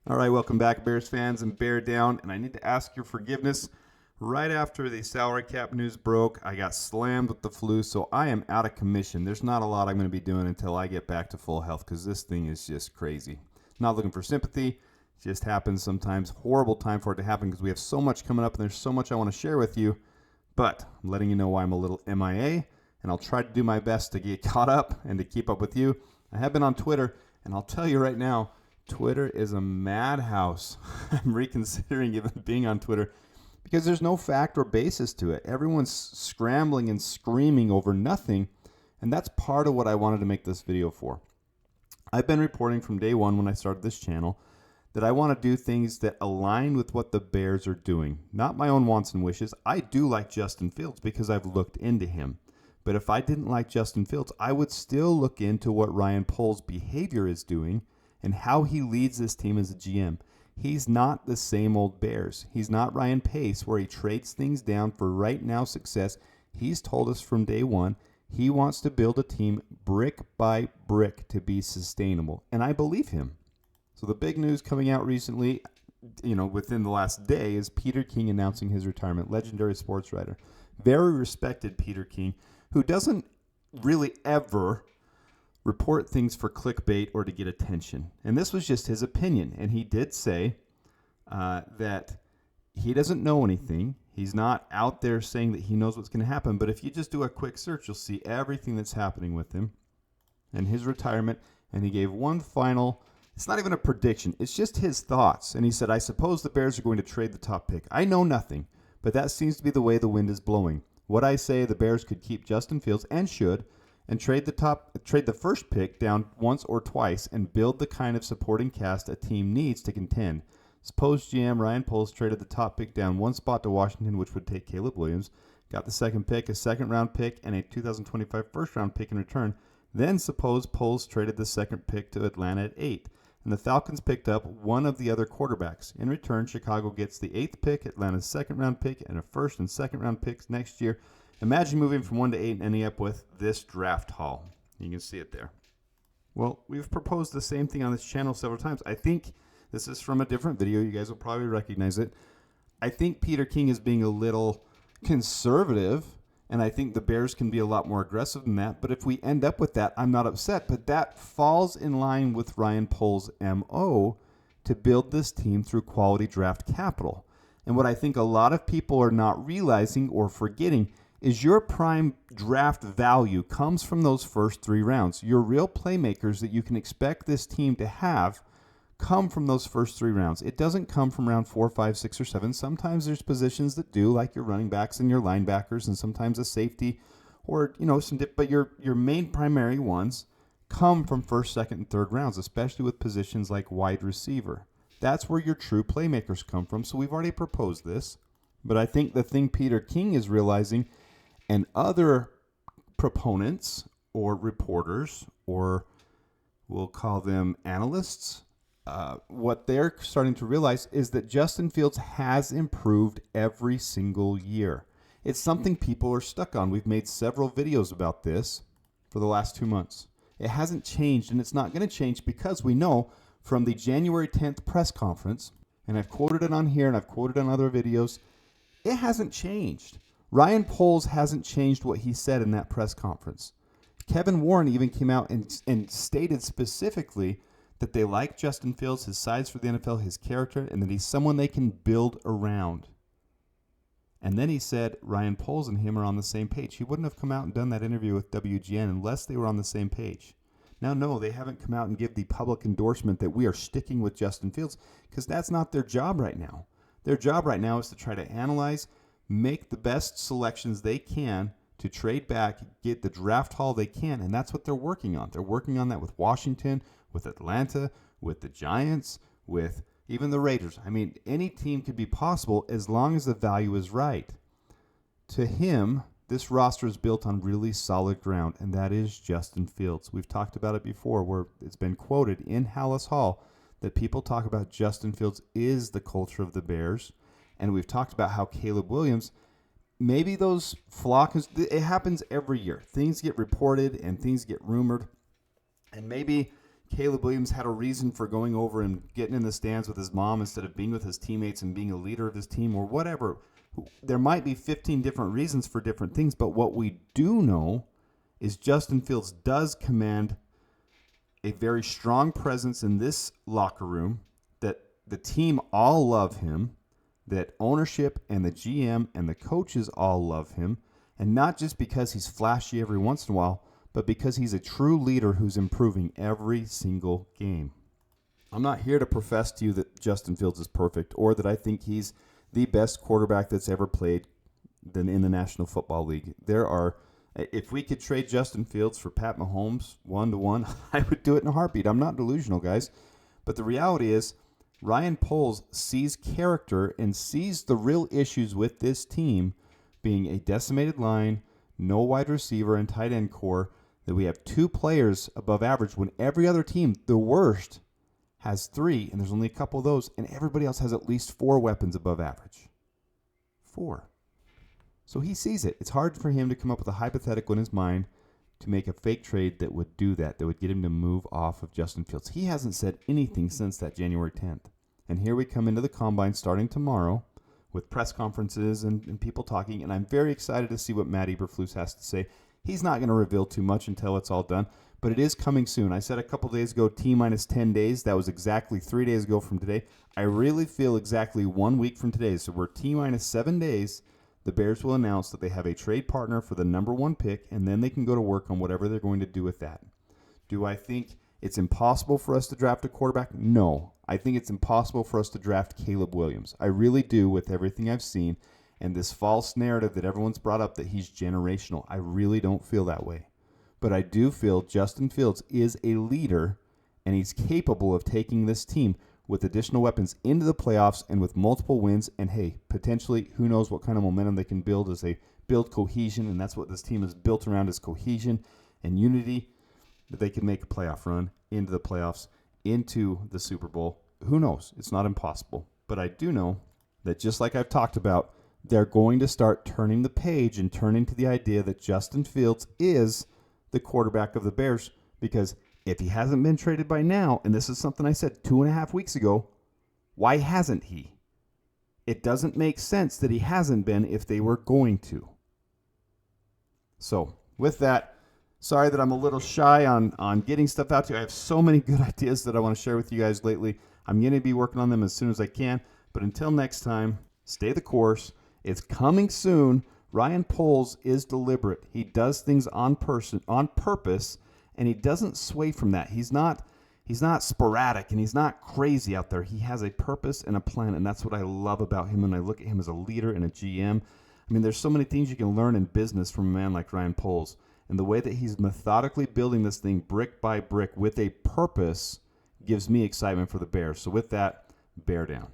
All right, welcome back, Bears fans and Bear Down. And I need to ask your forgiveness. Right after the salary cap news broke, I got slammed with the flu, so I am out of commission. There's not a lot I'm going to be doing until I get back to full health because this thing is just crazy. Not looking for sympathy. It just happens sometimes. Horrible time for it to happen because we have so much coming up and there's so much I want to share with you. But I'm letting you know why I'm a little MIA, and I'll try to do my best to get caught up and to keep up with you. I have been on Twitter, and I'll tell you right now, Twitter is a madhouse. I'm reconsidering even being on Twitter because there's no fact or basis to it. Everyone's scrambling and screaming over nothing, and that's part of what I wanted to make this video for. I've been reporting from day one when I started this channel that I want to do things that align with what the Bears are doing, not my own wants and wishes. I do like Justin Fields because I've looked into him. But if I didn't like Justin Fields, I would still look into what Ryan Poles' behavior is doing and how he leads this team as a GM. He's not the same old Bears. He's not Ryan Pace, where he trades things down for right now success. He's told us from day one he wants to build a team brick by brick to be sustainable, and I believe him. So the big news coming out recently, within the last day, is Peter King announcing his retirement. Legendary sports writer. Very respected Peter King, who doesn't really ever report things for clickbait or to get attention. And this was just his opinion. And he did say that he doesn't know anything. He's not out there saying that he knows what's going to happen. But if you just do a quick search, you'll see everything that's happening with him and his retirement. And he gave one final, it's not even a prediction, it's just his thoughts. And he said, I suppose the Bears are going to trade the top pick. I know nothing, but that seems to be the way the wind is blowing. What I say, the Bears could keep Justin Fields and should, and trade the first pick down once or twice and build the kind of supporting cast a team needs to contend. Suppose GM Ryan Poles traded the top pick down one spot to Washington, which would take Caleb Williams, got the second pick, a second-round pick, and a 2025 first-round pick in return. Then suppose Poles traded the second pick to Atlanta at 8, and the Falcons picked up one of the other quarterbacks. In return, Chicago gets the 8th pick, Atlanta's second-round pick, and a first- and second-round picks next year. Imagine moving from 1 to 8 and ending up with this draft haul. You can see it there. Well, we've proposed the same thing on this channel several times. I think this is from a different video. You guys will probably recognize it. I think Peter King is being a little conservative, and I think the Bears can be a lot more aggressive than that. But if we end up with that, I'm not upset. But that falls in line with Ryan Poles' MO to build this team through quality draft capital. And what I think a lot of people are not realizing or forgetting is your prime draft value comes from those first 3 rounds. Your real playmakers that you can expect this team to have come from those first 3 rounds. It doesn't come from round 4, 5, 6, or 7. Sometimes there's positions that do, like your running backs and your linebackers, and sometimes a safety, or but your main primary ones come from first, second, and third rounds, especially with positions like wide receiver. That's where your true playmakers come from. So we've already proposed this, but I think the thing Peter King is realizing, and other proponents or reporters, or we'll call them analysts, what they're starting to realize is that Justin Fields has improved every single year. It's something people are stuck on. We've made several videos about this for the last 2 months. It hasn't changed, and it's not going to change because we know from the January 10th press conference, and I've quoted it on here and I've quoted it on other videos, it hasn't changed. Ryan Poles hasn't changed what he said in that press conference. Kevin Warren even came out and stated specifically that they like Justin Fields, his size for the NFL, his character, and that he's someone they can build around. And then he said Ryan Poles and him are on the same page. He wouldn't have come out and done that interview with WGN unless they were on the same page. Now, no, they haven't come out and give the public endorsement that we are sticking with Justin Fields because that's not their job right now. Their job right now is to try to analyze, make the best selections they can to trade back, get the draft haul they can, and that's what they're working on. They're working on that with Washington, with Atlanta, with the Giants, with even the Raiders. I mean, any team could be possible as long as the value is right. To him, this roster is built on really solid ground, and that is Justin Fields. We've talked about it before where it's been quoted in Hallis Hall that people talk about Justin Fields is the culture of the Bears. And we've talked about how Caleb Williams, maybe those it happens every year. Things get reported and things get rumored. And maybe Caleb Williams had a reason for going over and getting in the stands with his mom instead of being with his teammates and being a leader of his team or whatever. There might be 15 different reasons for different things, but what we do know is Justin Fields does command a very strong presence in this locker room, that the team all love him, that ownership and the GM and the coaches all love him, and not just because he's flashy every once in a while, but because he's a true leader who's improving every single game. I'm not here to profess to you that Justin Fields is perfect or that I think he's the best quarterback that's ever played in the National Football League. If we could trade Justin Fields for Pat Mahomes 1-to-1, I would do it in a heartbeat. I'm not delusional, guys. But the reality is, Ryan Poles sees character and sees the real issues with this team being a decimated line, no wide receiver and tight end core, that we have 2 players above average when every other team, the worst, has 3, and there's only a couple of those, and everybody else has at least 4 weapons above average. 4. So he sees it. It's hard for him to come up with a hypothetical in his mind to make a fake trade that would do that would get him to move off of Justin Fields. He hasn't said anything since that January 10th. And here we come into the Combine starting tomorrow with press conferences and people talking, and I'm very excited to see what Matt Eberflus has to say. He's not going to reveal too much until it's all done, but it is coming soon. I said a couple days ago, T-minus 10 days. That was exactly 3 days ago from today. I really feel exactly 1 week from today, so we're T-minus 7 days. The Bears will announce that they have a trade partner for the number 1 pick, and then they can go to work on whatever they're going to do with that. Do I think it's impossible for us to draft a quarterback? No. I think it's impossible for us to draft Caleb Williams. I really do, with everything I've seen, and this false narrative that everyone's brought up that he's generational. I really don't feel that way. But I do feel Justin Fields is a leader, and he's capable of taking this team with additional weapons into the playoffs and with multiple wins. And hey, potentially, who knows what kind of momentum they can build as they build cohesion. And that's what this team is built around, is cohesion and unity, that they can make a playoff run into the playoffs, into the Super Bowl. Who knows? It's not impossible. But I do know that, just like I've talked about, they're going to start turning the page and turning to the idea that Justin Fields is the quarterback of the Bears, because if he hasn't been traded by now, and this is something I said 2.5 weeks ago, why hasn't he? It doesn't make sense that he hasn't been if they were going to. So with that, sorry that I'm a little shy on getting stuff out to you. I have so many good ideas that I want to share with you guys lately. I'm going to be working on them as soon as I can. But until next time, stay the course. It's coming soon. Ryan Poles is deliberate. He does things on purpose, and he doesn't sway from that. He's not sporadic, and he's not crazy out there. He has a purpose and a plan, and that's what I love about him when I look at him as a leader and a GM. I mean, there's so many things you can learn in business from a man like Ryan Poles. And the way that he's methodically building this thing brick by brick with a purpose gives me excitement for the Bears. So with that, bear down.